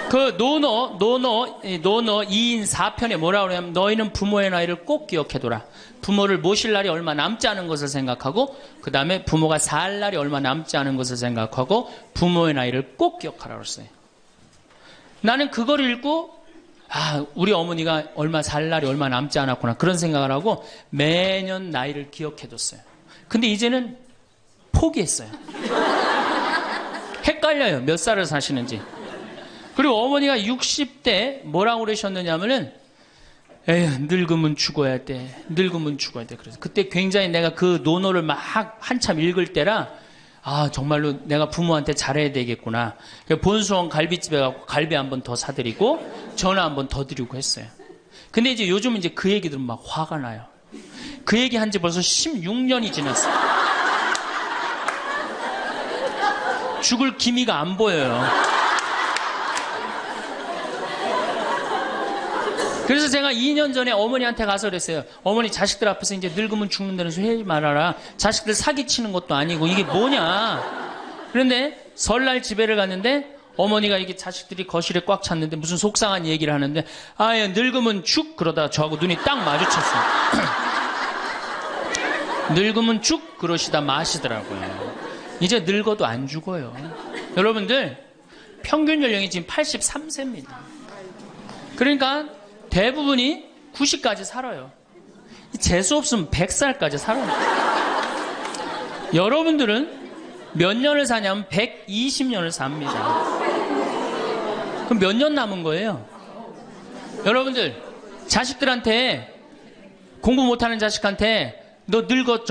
그 노너 2인 4편에 뭐라고 그러냐면 너희는 부모의 나이를 꼭 기억해둬라. 부모를 모실 날이 얼마 남지 않은 것을 생각하고 그 다음에 부모가 살 날이 얼마 남지 않은 것을 생각하고 부모의 나이를 꼭 기억하라고 했어요. 나는 그걸 읽고 우리 어머니가 얼마 살 날이 얼마 남지 않았구나 그런 생각을 하고 매년 나이를 기억해뒀어요. 근데 이제는 포기했어요. 헷갈려요. 몇 살을 사시는지. 그리고 어머니가 60대 뭐라고 그러셨느냐면은 에휴 늙으면 죽어야 돼. 늙으면 죽어야 돼. 그래서 그때 굉장히 내가 그 논어를 막 한참 읽을 때라 정말로 내가 부모한테 잘해야 되겠구나. 본수원 갈비집에 가고 갈비 한 번 더 사드리고 전화 한 번 더 드리고 했어요. 근데 이제 요즘 이제 그 얘기 들으면 막 화가 나요. 그 얘기 한 지 벌써 16년이 지났어요. 죽을 기미가 안 보여요. 그래서 제가 2년 전에 어머니한테 가서 그랬어요. 어머니 자식들 앞에서 이제 늙으면 죽는다는 소리 하지 말아라. 자식들 사기치는 것도 아니고 이게 뭐냐. 그런데 설날 집에를 갔는데 어머니가 이게 자식들이 거실에 꽉 찼는데 무슨 속상한 얘기를 하는데 늙으면 죽 그러다가 저하고 눈이 딱 마주쳤어요. 늙으면 죽 그러시다 마시더라고요. 이제 늙어도 안 죽어요. 여러분들 평균 연령이 지금 83세입니다. 그러니까 대부분이 90까지 살아요. 재수 없으면 100살까지 살아요. 여러분들은 몇 년을 사냐면 120년을 삽니다. 그럼 몇 년 남은 거예요? 여러분들 자식들한테 공부 못하는 자식한테 너 늙어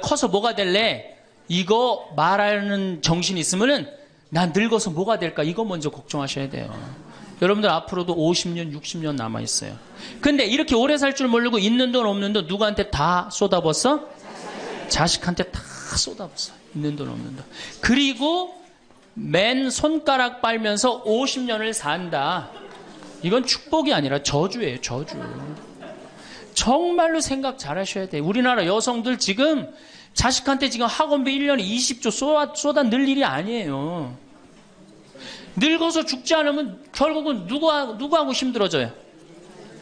커서 뭐가 될래? 이거 말하는 정신이 있으면은 난 늙어서 뭐가 될까? 이거 먼저 걱정하셔야 돼요. 여러분들 앞으로도 50년, 60년 남아있어요. 근데 이렇게 오래 살 줄 모르고 있는 돈 없는 돈 누구한테 다 쏟아붓어? 자식한테 다 쏟아부어. 있는 돈 없는 돈. 그리고 맨 손가락 빨면서 50년을 산다. 이건 축복이 아니라 저주예요. 저주. 정말로 생각 잘 하셔야 돼요. 우리나라 여성들 지금 자식한테 지금 학원비 1년에 20조 쏟아 넣을 일이 아니에요. 늙어서 죽지 않으면 결국은 누구하고 힘들어져요?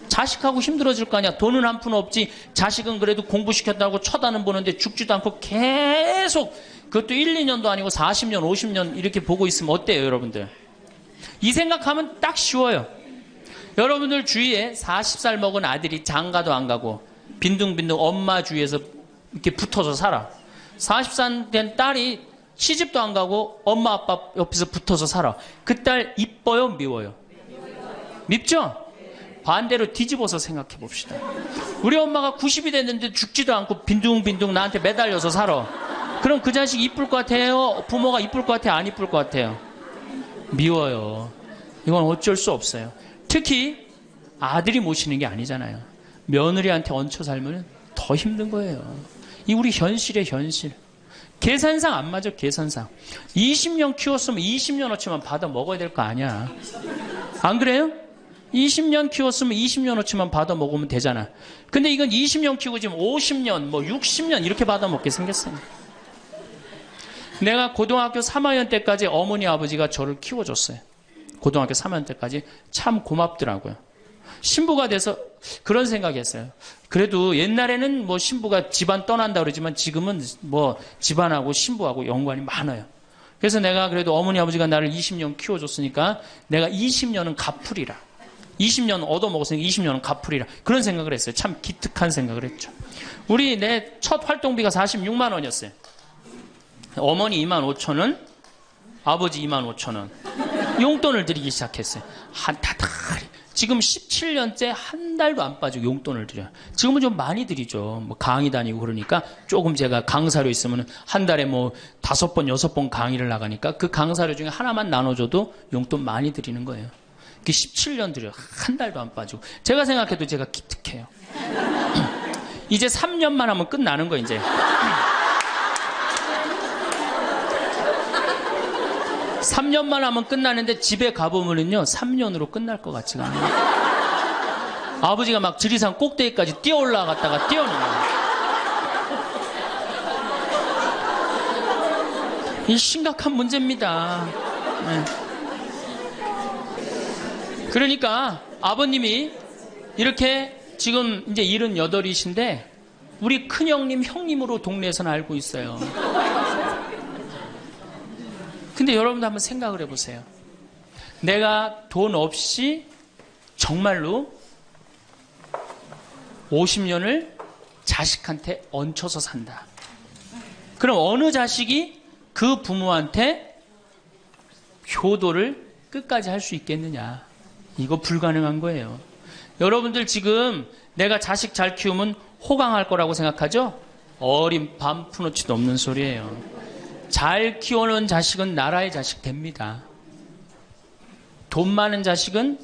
자식하고 힘들어질 거 아니야. 돈은 한 푼 없지. 자식은 그래도 공부시켰다고 쳐다는 보는데 죽지도 않고 계속 그것도 1, 2년도 아니고 40년, 50년 이렇게 보고 있으면 어때요, 여러분들? 이 생각하면 딱 쉬워요. 여러분들 주위에 40살 먹은 아들이 장가도 안 가고 빈둥빈둥 엄마 주위에서 이렇게 붙어서 살아. 40살 된 딸이 시집도 안 가고 엄마 아빠 옆에서 붙어서 살아. 그 딸 이뻐요, 미워요? 밉죠? 반대로 뒤집어서 생각해 봅시다. 우리 엄마가 90이 됐는데 죽지도 않고 빈둥빈둥 나한테 매달려서 살아. 그럼 그 자식 이쁠 것 같아요? 부모가 이쁠 것 같아요? 안 이쁠 것 같아요? 미워요. 이건 어쩔 수 없어요. 특히 아들이 모시는 게 아니잖아요. 며느리한테 얹혀 살면 더 힘든 거예요. 이 우리 현실의 현실. 계산상 안 맞아. 계산상. 20년 키웠으면 20년어치만 받아 먹어야 될 거 아니야. 안 그래요? 20년 키웠으면 20년어치만 받아 먹으면 되잖아. 근데 이건 20년 키우고 지금 50년, 60년 이렇게 받아 먹게 생겼어요. 내가 고등학교 3학년 때까지 어머니 아버지가 저를 키워줬어요. 고등학교 3학년 때까지 참 고맙더라고요. 신부가 돼서 그런 생각이 했어요. 그래도 옛날에는 신부가 집안 떠난다 그러지만 지금은 집안하고 신부하고 연관이 많아요. 그래서 내가 그래도 어머니 아버지가 나를 20년 키워줬으니까 내가 20년은 갚으리라. 20년 얻어먹었으니까 20년은 갚으리라. 그런 생각을 했어요. 참 기특한 생각을 했죠. 내 첫 활동비가 46만 원이었어요. 어머니 2만 5천 원, 아버지 2만 5천 원. 용돈을 드리기 시작했어요. 한 달에. 지금 17년째 한 달도 안 빠지고 용돈을 드려요. 지금은 좀 많이 드리죠. 강의 다니고 그러니까 조금 제가 강사료 있으면 한 달에 5번, 6번 강의를 나가니까 그 강사료 중에 하나만 나눠줘도 용돈 많이 드리는 거예요. 17년 드려요. 한 달도 안 빠지고. 제가 생각해도 제가 기특해요. 이제 3년만 하면 끝나는 거예요, 이제. 3년만 하면 끝나는데 집에 가보면은요 3년으로 끝날 것 같지가 않아요. 아버지가 막 지리산 꼭대기까지 뛰어 올라갔다가 뛰어내려요. 이 심각한 문제입니다. 네. 그러니까 아버님이 이렇게 지금 이제 78이신데 우리 큰형님 형님으로 동네에서는 알고 있어요. 근데 여러분도 한번 생각을 해보세요. 내가 돈 없이 정말로 50년을 자식한테 얹혀서 산다. 그럼 어느 자식이 그 부모한테 효도를 끝까지 할 수 있겠느냐. 이거 불가능한 거예요. 여러분들 지금 내가 자식 잘 키우면 호강할 거라고 생각하죠? 어린 밤 푸너치도 없는 소리예요. 잘 키워놓은 자식은 나라의 자식 됩니다. 돈 많은 자식은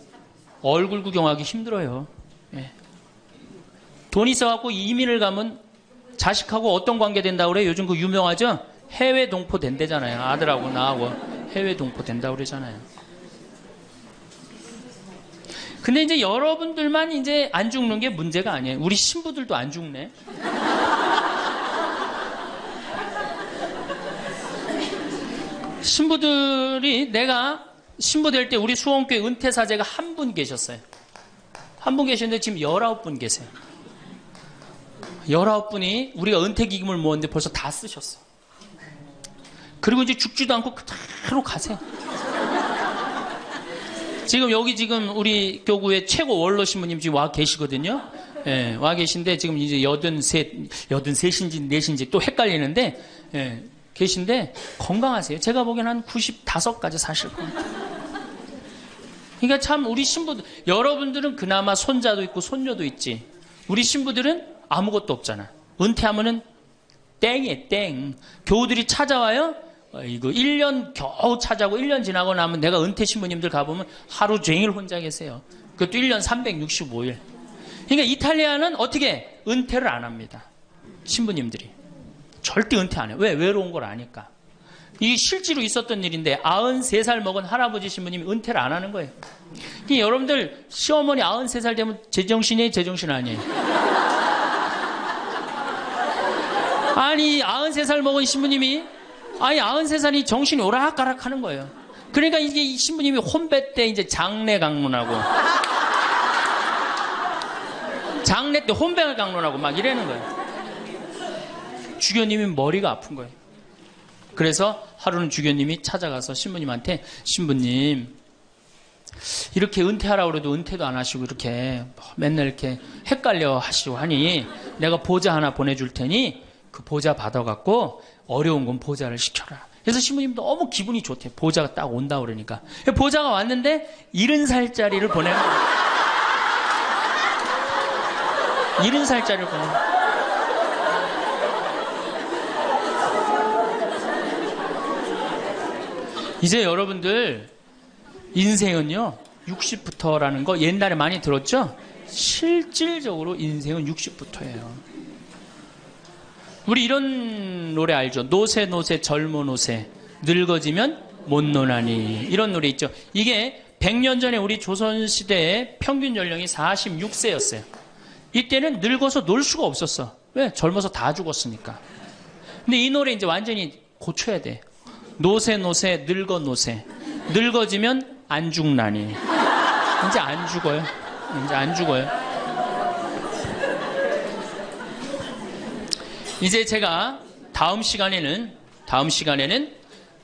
얼굴 구경하기 힘들어요. 예. 돈 있어갖고 이민을 가면 자식하고 어떤 관계 된다고 그래요? 요즘 그 유명하죠? 해외 동포 된대잖아요. 아들하고 나하고 해외 동포 된다고 그러잖아요. 근데 이제 여러분들만 이제 안 죽는 게 문제가 아니에요. 우리 신부들도 안 죽네. 신부들이 내가 신부 될 때 우리 수원교회 은퇴사제가 한 분 계셨어요. 한 분 계셨는데 지금 19분 계세요. 19분이 우리가 은퇴기금을 모았는데 벌써 다 쓰셨어. 그리고 이제 죽지도 않고 그대로 가세요. 지금 여기 지금 우리 교구의 최고 원로 신부님 지금 와 계시거든요. 예, 와 계신데 지금 이제 83인지 4인지 또 헷갈리는데 예, 계신데 건강하세요. 제가 보기엔 한 95까지 사실 겁니다. 그러니까 참 우리 신부들, 여러분들은 그나마 손자도 있고 손녀도 있지. 우리 신부들은 아무것도 없잖아. 은퇴하면은 땡이에요, 땡. 교우들이 찾아와요. 이거 1년 겨우 찾아오고 1년 지나고 나면 내가 은퇴 신부님들 가보면 하루 종일 혼자 계세요. 그것도 1년 365일. 그러니까 이탈리아는 어떻게 은퇴를 안 합니다. 신부님들이. 절대 은퇴 안 해. 왜? 외로운 걸 아니까. 이게 실제로 있었던 일인데 93살 먹은 할아버지 신부님이 은퇴를 안 하는 거예요. 여러분들 시어머니 93살 되면 제정신이에요? 제정신 아니에요? 아니 93살 먹은 신부님이 93살이 정신이 오락가락 하는 거예요. 그러니까 이게 이 신부님이 혼배 때 이제 장례 강론하고 장례 때 혼배 강론하고 막 이러는 거예요. 주교님이 머리가 아픈 거예요. 그래서 하루는 주교님이 찾아가서 신부님한테 신부님 이렇게 은퇴하라고 그래도 은퇴도 안 하시고 이렇게 맨날 이렇게 헷갈려 하시고 하니 내가 보자 하나 보내줄 테니 그 보자 받아갖고 어려운 건 보자를 시켜라. 그래서 신부님 너무 기분이 좋대. 보자가 딱 온다 그러니까. 보자가 왔는데 70살짜리를 보내는 거예요. 70살짜리를 보내는 거예요. 이제 여러분들 인생은요 60부터라는 거 옛날에 많이 들었죠? 실질적으로 인생은 60부터예요. 우리 이런 노래 알죠? 노세 노세 젊어 노세 늙어지면 못 노나니 이런 노래 있죠? 이게 100년 전에 우리 조선시대의 평균 연령이 46세였어요. 이때는 늙어서 놀 수가 없었어. 왜? 젊어서 다 죽었으니까. 근데 이 노래 이제 완전히 고쳐야 돼. 노세 노세 늙어 노세 늙어지면 안 죽나니 이제 안 죽어요. 이제 안 죽어요. 이제 제가 다음 시간에는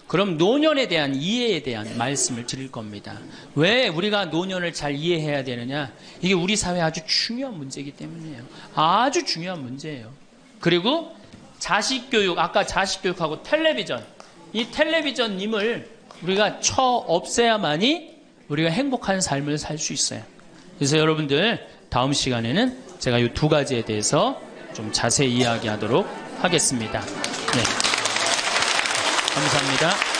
그럼 노년에 대한 이해에 대한 말씀을 드릴 겁니다. 왜 우리가 노년을 잘 이해해야 되느냐? 이게 우리 사회에 아주 중요한 문제이기 때문이에요. 아주 중요한 문제예요. 그리고 자식교육, 아까 자식교육하고 텔레비전, 이 텔레비전님을 우리가 쳐 없애야만이 우리가 행복한 삶을 살 수 있어요. 그래서 여러분들 다음 시간에는 제가 이 두 가지에 대해서 좀 자세히 이야기하도록 하겠습니다. 네. 감사합니다.